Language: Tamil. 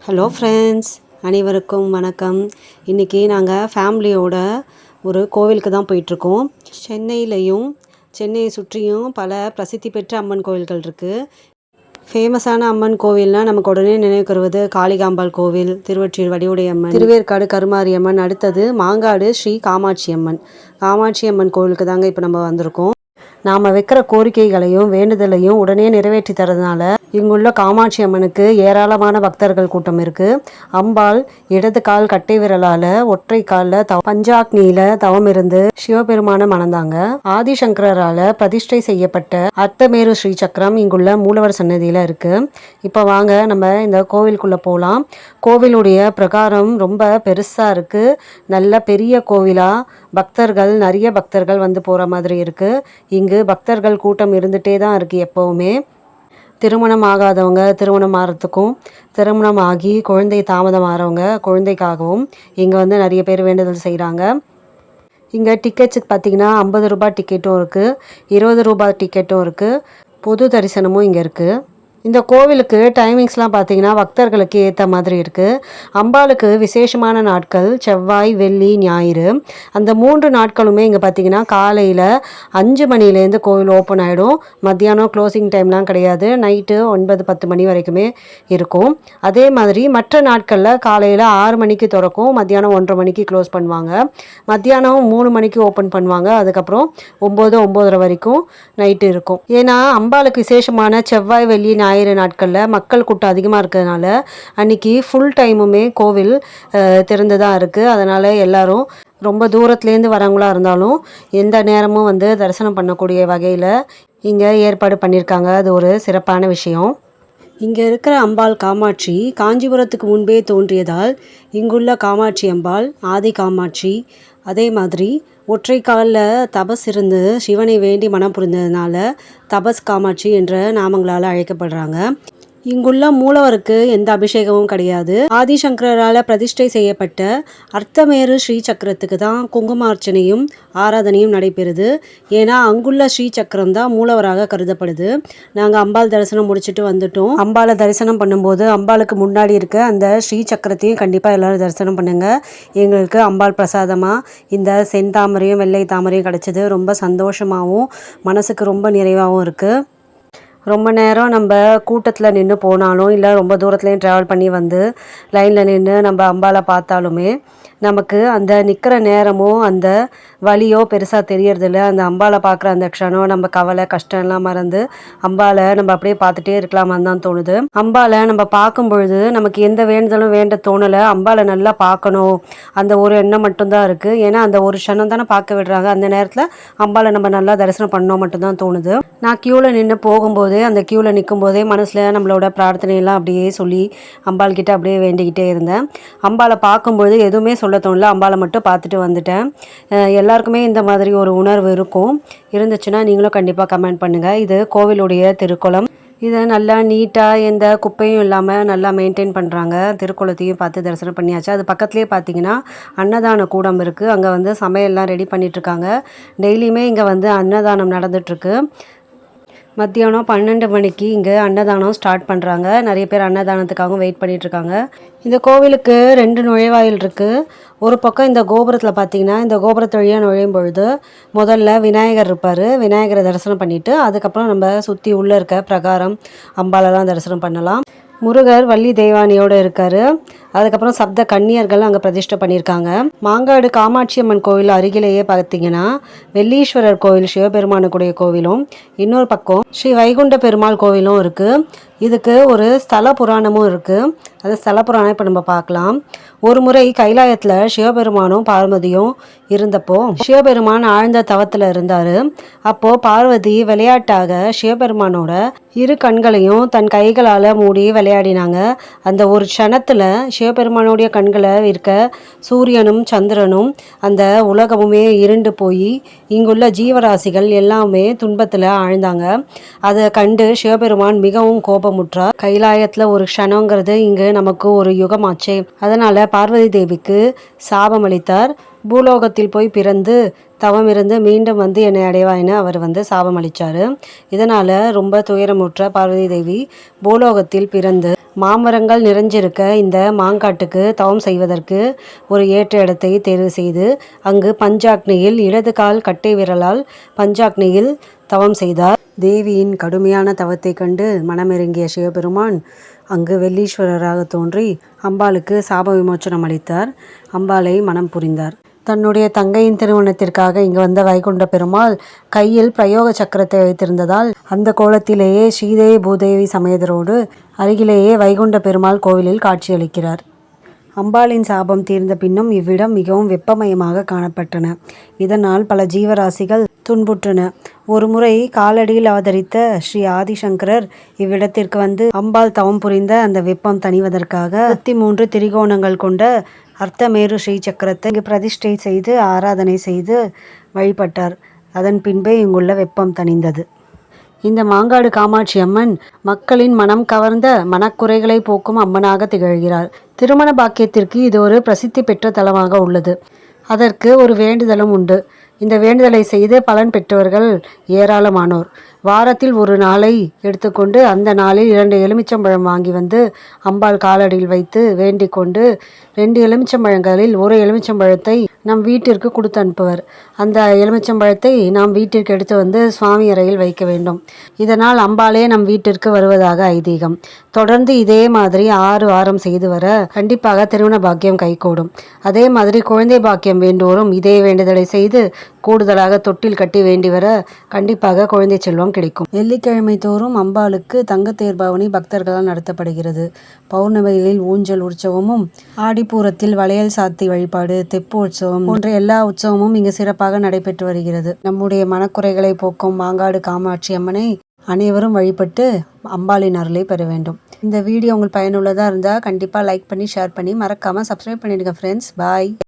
ஹலோ ஃப்ரெண்ட்ஸ், அனைவருக்கும் வணக்கம். இன்றைக்கி நாங்கள் ஃபேமிலியோட ஒரு கோவிலுக்கு தான் போயிட்டுருக்கோம். சென்னையிலையும் சென்னையை சுற்றியும் பல பிரசித்தி பெற்ற அம்மன் கோவில்கள் இருக்குது. ஃபேமஸான அம்மன் கோவில்னால் நமக்கு உடனே நினைவுக்கு வருவது காளிகாம்பாள் கோவில், திருவொற்றியூர் வடிவுடையம்மன், திருவேற்காடு கருமாரியம்மன், அடுத்தது மாங்காடு ஸ்ரீ காமாட்சி அம்மன். காமாட்சி அம்மன் கோவிலுக்கு தாங்க இப்போ நம்ம வந்திருக்கோம். நாம் வைக்கிற கோரிக்கைகளையும் வேண்டுதலையும் உடனே நிறைவேற்றி தரதுனால இங்குள்ள காமாட்சி அம்மனுக்கு ஏராளமான பக்தர்கள் கூட்டம் இருக்குது. அம்பாள் இடது கால் கட்டை விரலால் ஒற்றை காலில் பஞ்சாக்னியில் தவம் இருந்து சிவபெருமான மணந்தாங்க. ஆதிசங்கரால் பிரதிஷ்டை செய்யப்பட்ட அர்த்தமேரு ஸ்ரீ சக்கரம் இங்குள்ள மூலவர் சன்னதியில் இருக்குது. இப்போ வாங்க நம்ம இந்த கோவிலுக்குள்ளே போகலாம். கோவிலுடைய பிரகாரம் ரொம்ப பெருசாக இருக்குது. நல்ல பெரிய கோவிலாக நிறைய பக்தர்கள் வந்து போகிற மாதிரி இருக்குது. இங்கு பக்தர்கள் கூட்டம் இருந்துகிட்டே தான் இருக்குது எப்போவுமே. திருமணம் ஆகாதவங்க திருமணம் ஆகிறதுக்கும், திருமணம் ஆகி குழந்தை தாமதம் ஆகிறவங்க குழந்தைக்காகவும் இங்கே வந்து நிறைய பேர் வேண்டுதல் செய்கிறாங்க. இங்கே டிக்கெட்ஸுக்கு பார்த்திங்கன்னா 50 ரூபாய் டிக்கெட்டும் இருக்குது, 20 ரூபாய் டிக்கெட்டும் இருக்குது, பொது தரிசனமும் இங்கே இருக்குது. இந்த கோவிலுக்கு டைமிங்ஸ்லாம் பார்த்திங்கன்னா பக்தர்களுக்கு ஏற்ற மாதிரி இருக்குது. அம்பாளுக்கு விசேஷமான நாட்கள் செவ்வாய், வெள்ளி, ஞாயிறு. அந்த 3 நாட்களுமே இங்கே பார்த்திங்கன்னா காலையில் 5 மணிலேருந்து கோவில் ஓப்பன் ஆகிடும். மத்தியானம் க்ளோசிங் டைம்லாம் கிடையாது. நைட்டு 9-10 மணி வரைக்குமே இருக்கும். அதே மாதிரி மற்ற நாட்களில் காலையில் 6 மணிக்கு திறக்கும், மத்தியானம் 1:30 மணிக்கு க்ளோஸ் பண்ணுவாங்க. மத்தியானம் 3 மணிக்கு ஓப்பன் பண்ணுவாங்க. அதுக்கப்புறம் 9-9:30 வரைக்கும் நைட்டு இருக்கும். ஏன்னா அம்பாளுக்கு விசேஷமான செவ்வாய், வெள்ளி, ஞாயிறு நாட்களில் மக்கள் கூட்டம் அதிகமாக இருக்கிறதுனால அன்றைக்கி ஃபுல் டைமுமே கோவில் திறந்து தான் இருக்குது. அதனால் எல்லோரும் ரொம்ப தூரத்துலேருந்து வரவங்களாக இருந்தாலும் எந்த நேரமும் வந்து தரிசனம் பண்ணக்கூடிய வகையில் இங்கே ஏற்பாடு பண்ணியிருக்காங்க. அது ஒரு சிறப்பான விஷயம். இங்கே இருக்கிற அம்பாள் காமாட்சி காஞ்சிபுரத்துக்கு முன்பே தோன்றியதால் இங்குள்ள காமாட்சி அம்பாள் ஆதி காமாட்சி. அதே மாதிரி ஒற்றை காலில் தபஸ் இருந்து சிவனை வேண்டி மனம் புரிந்ததுனால தபஸ் காமாட்சி என்ற நாமங்களால் அழைக்கப்படுறாங்க. இங்குள்ள மூலவருக்கு எந்த அபிஷேகமும் கிடையாது. ஆதிசங்கரால் பிரதிஷ்டை செய்யப்பட்ட அர்த்தமேரு ஸ்ரீ சக்கரத்துக்கு தான் குங்குமார்ச்சனையும் ஆராதனையும் நடைபெறுது. ஏன்னா அங்குள்ள ஸ்ரீ சக்கரம் தான் மூலவராக கருதப்படுது. நாங்கள் அம்பாள் தரிசனம் முடிச்சுட்டு வந்துட்டோம். அம்பாளை தரிசனம் பண்ணும்போது அம்பாளுக்கு முன்னாடி இருக்க அந்த ஸ்ரீ சக்கரத்தையும் கண்டிப்பாக எல்லோரும் தரிசனம் பண்ணுங்கள். எங்களுக்கு அம்பாள் பிரசாதமாக இந்த செந்தாமரையும் வெள்ளை தாமரையும் கிடச்சிது. ரொம்ப சந்தோஷமாகவும் மனசுக்கு ரொம்ப நிறைவாகவும் இருக்குது. ரொம்ப நேரம் நம்ம கூட்டத்தில் நின்று போனாலும் இல்லை ரொம்ப தூரத்துலேயும் ட்ராவல் பண்ணி வந்து லைனில் நின்று நம்ம அம்பாலை பார்த்தாலுமே நமக்கு அந்த நிற்கிற நேரமோ அந்த வலியோ பெருசாக தெரியறதில்ல. அந்த அம்பாலை பார்க்குற அந்த க்ஷணம் நம்ம கவலை கஷ்டம்லாம் மறந்து அம்பாலை நம்ம அப்படியே பார்த்துட்டே இருக்கலாமான்னு தான் தோணுது. அம்பாலை நம்ம பார்க்கும் பொழுது நமக்கு எந்த வேண்டுதலும் வேண்ட தோணலை. அம்பாலை நல்லா பார்க்கணும் அந்த ஒரு எண்ணம் மட்டும்தான் இருக்குது. ஏன்னா அந்த ஒரு க்ஷணம் தானே பார்க்க விடுறாங்க. அந்த நேரத்தில் அம்பாலை நம்ம நல்லா தரிசனம் பண்ணோம் மட்டும்தான் தோணுது. நான் க்யூவில் நின்று போகும்போது அந்த க்யூவில் நிற்கும் போதே மனசில் நம்மளோட பிரார்த்தனையெல்லாம் அப்படியே சொல்லி அம்பாள்கிட்ட அப்படியே வேண்டிக்கிட்டே இருந்தேன். அம்பாலை பார்க்கும்பொழுது எதுவுமே சொல்ல தோணல, அம்பாலை மட்டும் பார்த்துட்டு வந்துட்டேன். எல்லாருக்குமே இந்த மாதிரி ஒரு உணர்வு இருந்துச்சுன்னா நீங்களும் கண்டிப்பாக கமெண்ட் பண்ணுங்கள். இது கோவிலுடைய திருக்குளம். இதை நல்லா நீட்டாக எந்த குப்பையும் இல்லாமல் நல்லா மெயின்டைன் பண்ணுறாங்க. திருக்குளத்தையும் பார்த்து தரிசனம் பண்ணியாச்சு. அது பக்கத்துலேயே பார்த்தீங்கன்னா அன்னதான கூடம் இருக்குது. அங்கே வந்து சமையல்லாம் ரெடி பண்ணிகிட்ருக்காங்க. டெய்லியுமே இங்கே வந்து அன்னதானம் நடந்துகிட்ருக்கு. மத்தியானம் 12 மணிக்கு இங்கே அன்னதானம் ஸ்டார்ட் பண்ணுறாங்க. நிறைய பேர் அன்னதானத்துக்காகவும் வெயிட் பண்ணிகிட்ருக்காங்க. இந்த கோவிலுக்கு 2 நுழைவாயில் இருக்குது. ஒரு பக்கம் இந்த கோபுரத்தில் பார்த்தீங்கன்னா இந்த கோபுரத்து வழியாக நுழையும் பொழுது முதல்ல விநாயகர் இருப்பார். விநாயகரை தரிசனம் பண்ணிவிட்டு அதுக்கப்புறம் நம்ம சுற்றி உள்ளே இருக்க பிரகாரம் அம்பாலெல்லாம் தரிசனம் பண்ணலாம். முருகர் வள்ளி தெய்வானியோடு இருக்கார். அதுக்கப்புறம் சப்த கன்னியர்கள் அங்கே பிரதிஷ்டை பண்ணியிருக்காங்க. மாங்காடு காமாட்சி அம்மன் கோவில் அருகிலேயே பார்த்தீங்கன்னா வெள்ளீஸ்வரர் கோவில் சிவபெருமானுக்குடைய கோவிலும், இன்னொரு பக்கம் ஸ்ரீ வைகுண்ட பெருமாள் கோவிலும் இருக்குது. இதுக்கு ஒரு ஸ்தல புராணமும் இருக்குது. அது ஸ்தல புராணம் இப்போ நம்ம பார்க்கலாம். ஒரு முறை கைலாயத்தில் சிவபெருமானும் பார்வதியும் இருந்தப்போ சிவபெருமான் ஆழ்ந்த தவத்தில் இருந்தார். அப்போது பார்வதி விளையாட்டாக சிவபெருமானோட 2 கண்களையும் தன் கைகளால் மூடி விளையாடினாங்க. அந்த ஒரு க்ஷணத்தில் சிவபெருமானுடைய கண்களை இருக்க சூரியனும் சந்திரனும் அந்த உலகமுமே இருண்டு போய் இங்குள்ள ஜீவராசிகள் எல்லாமே துன்பத்தில் ஆழ்ந்தாங்க. அதை கண்டு சிவபெருமான் மிகவும் கோபமுற்றார். கைலாயத்தில் ஒரு க்ஷணங்கிறது இங்கு நமக்கு ஒரு யுகமாச்சே. அதனால் பார்வதி தேவிக்கு சாபம் அளித்தார். பூலோகத்தில் போய் பிறந்து தவம் இருந்து மீண்டும் வந்து என்னை அடைவாயின்னு அவர் வந்து சாபம் அளித்தார். இதனால் ரொம்ப துயரமுற்ற பார்வதி தேவி பூலோகத்தில் பிறந்து மாமரங்கள் நிறைஞ்சிருக்க இந்த மாங்காட்டுக்கு தவம் செய்வதற்கு ஒரு ஏற்ற இடத்தை தேர்வு செய்து அங்கு பஞ்சாக்னியில் இடது கால் கட்டை விரலால் பஞ்சாக்னியில் தவம் செய்தார். தேவியின் கடுமையான தவத்தை கண்டு மனமிறங்கிய சிவபெருமான் அங்கு வெள்ளீஸ்வரராக தோன்றி அம்பாளுக்கு சாப விமோச்சனம் அளித்தார். அம்பாளை மனம் புரிந்தார். தன்னுடைய தங்கையின் திருமணத்திற்காக இங்கு வந்த வைகுண்ட பெருமாள் கையில் பிரயோக சக்கரத்தை வைத்திருந்ததால் அந்த கோலத்திலேயே ஸ்ரீதேவி பூதேவி சமேதரோடு அருகிலேயே வைகுண்ட பெருமாள் கோவிலில் காட்சியளிக்கிறார். அம்பாளின் சாபம் தீர்ந்த பின்னும் இவ்விடம் மிகவும் வெப்பமயமாக காணப்பட்டன. இதனால் பல ஜீவராசிகள் துன்புற்றன. ஒருமுறை காலடியில் அவதரித்த ஸ்ரீ ஆதிசங்கரர் இவ்விடத்திற்கு வந்து அம்பாள் தவம் புரிந்த அந்த வெப்பம் தணிவதற்காக 33 திரிகோணங்கள் கொண்ட அர்த்தமேரு ஸ்ரீ சக்கரத்தை இங்கு பிரதிஷ்டை செய்து ஆராதனை செய்து வழிபட்டார். அதன் பின்பே இங்குள்ள வெப்பம் தணிந்தது. இந்த மாங்காடு காமாட்சி அம்மன் மக்களின் மனம் கவர்ந்த மனக்குறைகளை போக்கும் அம்மனாக திகழ்கிறார். திருமண பாக்கியத்திற்கு இது ஒரு பிரசித்தி பெற்ற தலமாக உள்ளது. அதற்கு ஒரு வேண்டுதலும் உண்டு. இந்த வேண்டுதலை செய்து பலன் பெற்றவர்கள் ஏராளமானோர். வாரத்தில் ஒரு நாளை எடுத்துக்கொண்டு அந்த நாளில் 2 எலுமிச்சம்பழம் வாங்கி வந்து அம்பாள் காலடியில் வைத்து வேண்டிக் கொண்டு 2 எலுமிச்சம்பழங்களில் ஒரு எலுமிச்சம்பழத்தை நம் வீட்டிற்கு கொடுத்து அனுப்புவர். அந்த எலுமிச்சம்பழத்தை நாம் வீட்டிற்கு எடுத்து வந்து சுவாமி அறையில் வைக்க வேண்டும். இதனால் அம்பாளே நம் வீட்டிற்கு வருவதாக ஐதீகம். தொடர்ந்து இதே மாதிரி 6 வாரம் செய்து வர கண்டிப்பாக திருமண பாக்கியம் கைகூடும். அதே மாதிரி குழந்தை பாக்கியம் வேண்டுவோரும் இதே வேண்டுதலை செய்து கூடுதலாக தொட்டில் கட்டி வேண்டி வர கண்டிப்பாக குழந்தை செல்வம் கிடைக்கும். வெள்ளிக்கிழமை தோறும் அம்பாளுக்கு தங்கத்தேர் பவனி பக்தர்களால் நடத்தப்படுகிறது. பௌர்ணமிகளில் ஊஞ்சல் உற்சவமும், ஆடிப்பூரத்தில் வளையல் சாத்தி வழிபாடு, தெப்பு உற்சவம் போன்ற எல்லா உற்சவமும் இங்கு சிறப்பாக நடைபெற்று வருகிறது. நம்முடைய மனக்குறைகளை போக்கும் மாங்காடு காமாட்சி அம்மனை அனைவரும் வழிபட்டு அம்பாளின் அருளை பெற வேண்டும். இந்த வீடியோ உங்களுக்கு பயனுள்ளதாக இருந்தால் கண்டிப்பாக லைக் பண்ணி ஷேர் பண்ணி மறக்காமல் சப்ஸ்கிரைப் பண்ணிடுங்க ஃப்ரெண்ட்ஸ். பாய்.